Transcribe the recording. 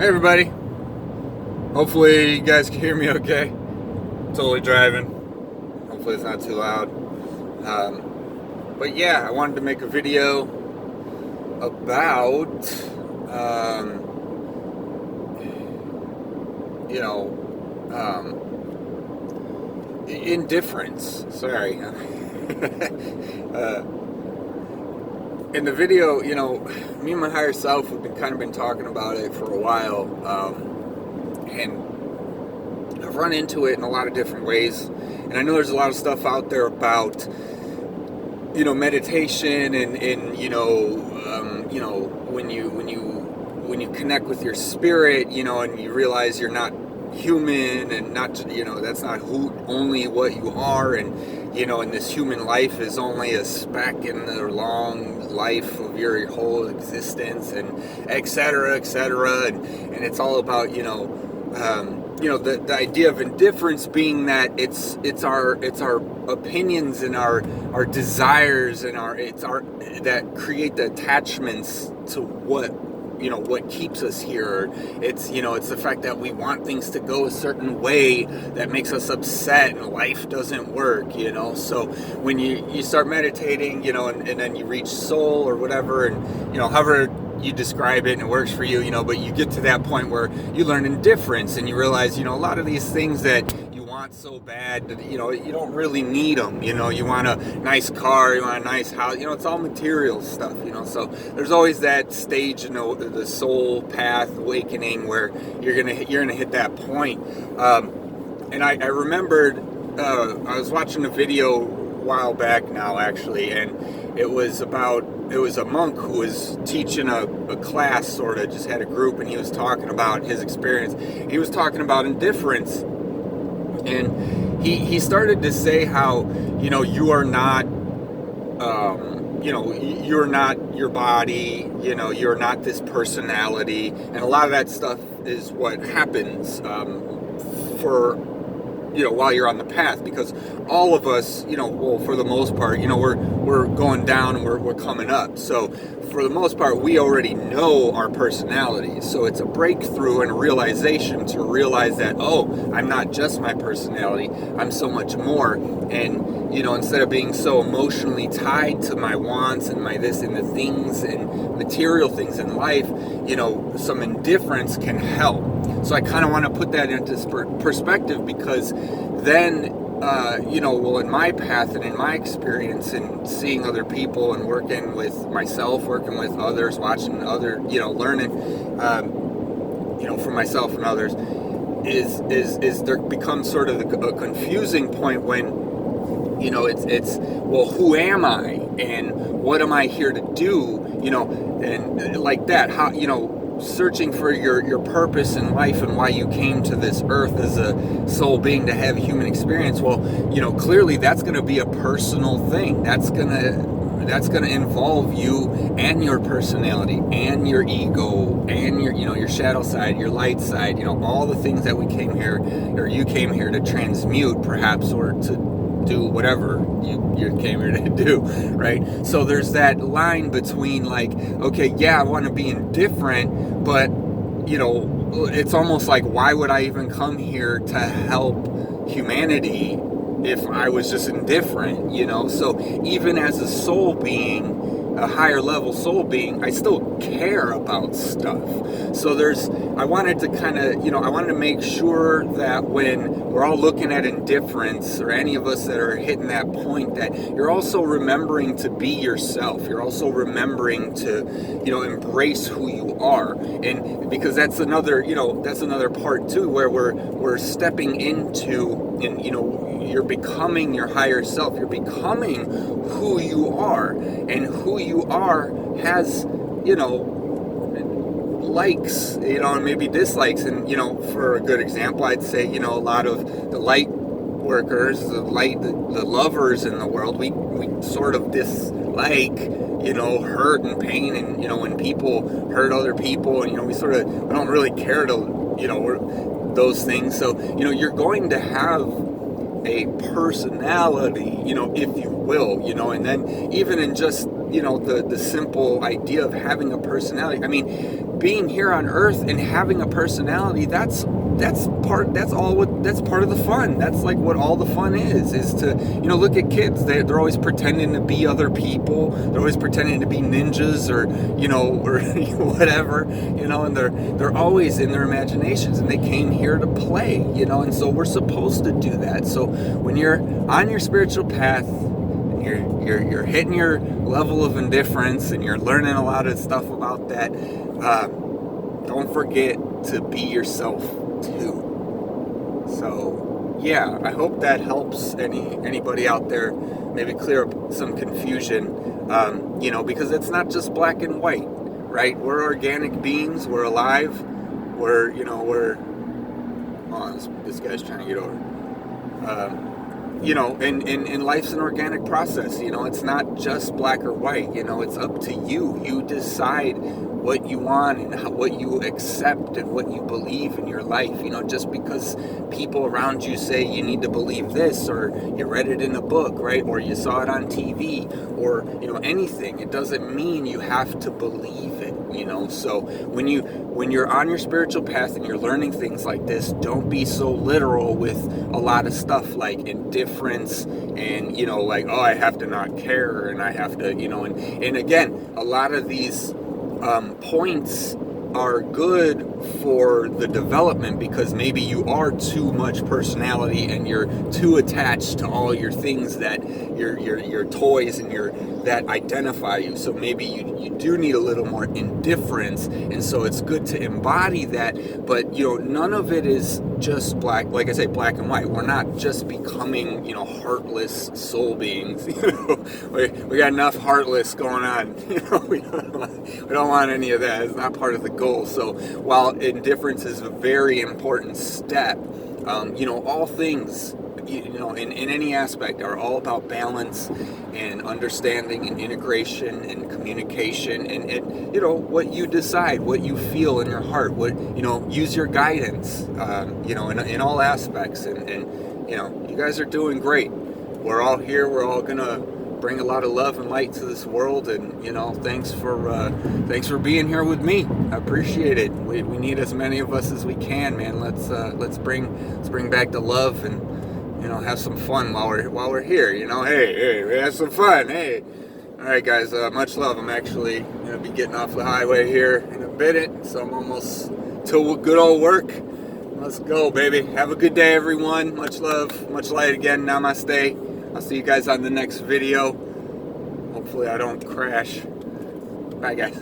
Hey everybody. Hopefully you guys can hear me okay. Totally driving. Hopefully it's not too loud. But yeah, I wanted to make a video about, you know, indifference. Sorry. In the video, me and my higher self have been talking about it for a while, and I've run into it in a lot of different ways. And I know there's a lot of stuff out there about, meditation and when you connect with your spirit, and you realize you're not human and not, that's not only what you are, and and this human life is only a speck in the long life of your whole existence, and et cetera, and it's all about the idea of indifference being that it's our opinions and our desires and our that create the attachments to what keeps us here. It's the fact that we want things to go a certain way that makes us upset, and life doesn't work. So when you start meditating, and then you reach soul or whatever, and however you describe it and it works for you, but you get to that point where you learn indifference and you realize, a lot of these things that you want so bad that, you don't really need them. You want a nice car, you want a nice house, it's all material stuff, so there's always that stage, the soul path awakening where you're gonna hit that point. And I remembered, I was watching a video a while back now, actually, and it was a monk who was teaching a class, sort of, just had a group, and he was talking about his experience. He was talking about indifference, and he started to say how, you are not, you're not your body, you're not this personality, and a lot of that stuff is what happens for while you're on the path, because all of us, for the most part, we're going down and we're coming up. So for the most part, we already know our personalities. So it's a breakthrough and a realization to realize that, oh, I'm not just my personality, I'm so much more. And instead of being so emotionally tied to my wants and my this and the things and material things in life, some indifference can help. So I kind of want to put that into perspective, because then, in my path and in my experience and seeing other people and working with myself, working with others, watching other, learning, from myself and others, is there becomes sort of a confusing point when, it's well, who am I and what am I here to do, and like that, how, searching for your purpose in life and why you came to this earth as a soul being to have a human experience. Well, clearly that's going to be a personal thing. That's going to involve you and your personality and your ego and your shadow side, your light side, all the things that we came here, or you came here to transmute, perhaps, or to do whatever you came here to do, right? So there's that line between, like, okay, yeah, I want to be indifferent, but it's almost like, why would I even come here to help humanity if I was just indifferent? So even as a soul being, a higher level soul being, I still care about stuff. So I wanted to kind of, I wanted to make sure that when we're all looking at indifference, or any of us that are hitting that point, that you're also remembering to be yourself. You're also remembering to, embrace who you are. And because that's another part too, where we're stepping into, and, you're becoming your higher self. You're becoming who you are, and who you are has, likes, and maybe dislikes. And, for a good example, I'd say, a lot of the light workers, the lovers in the world, we sort of dislike, hurt and pain, and, when people hurt other people, and, we don't really care to, those things. So, you're going to have a personality, if you will, and then even in just, the simple idea of having a personality, I mean, being here on Earth and having a personality, that's part of the fun. That's like what all the fun is to, look at kids. They're always pretending to be other people. They're always pretending to be ninjas or whatever, and they're always in their imaginations, and they came here to play, and so we're supposed to do that. So when you're on your spiritual path, you're hitting your level of indifference and you're learning a lot of stuff about that, don't forget to be yourself too. So yeah, I hope that helps anybody out there, maybe clear up some confusion, because it's not just black and white, right? We're organic beings, we're alive, this guy's trying to get over. And life's an organic process. It's not just black or white. It's up to you. You decide what you want and what you accept and what you believe in your life. Just because people around you say you need to believe this, or you read it in a book, right? Or you saw it on TV, or, anything. It doesn't mean you have to believe it, So when you're on your spiritual path and you're learning things like this, don't be so literal with a lot of stuff like indifference and, like, oh, I have to not care and I have to, and again, a lot of these points are good for the development, because maybe you are too much personality and you're too attached to all your things, that your toys and that identify you. So maybe you do need a little more indifference, and so it's good to embody that. But none of it is just black, like I say, black and white. We're not just becoming heartless soul beings. We got enough heartless going on. We don't want any of that. It's not part of the goal. So while indifference is a very important step, all things, in any aspect, are all about balance and understanding and integration and communication and what you decide, what you feel in your heart, use your guidance, in all aspects. And you guys are doing great. We're all here. We're all gonna bring a lot of love and light to this world, and thanks for being here with me. I appreciate it. We need as many of us as we can, man. Let's bring back the love and have some fun while we're here. Hey, we have some fun. Hey, all right, guys. Much love. I'm actually gonna be getting off the highway here in a minute, so I'm almost to good old work. Let's go, baby. Have a good day, everyone. Much love, much light again. Namaste. I'll see you guys on the next video. Hopefully I don't crash. Bye, guys.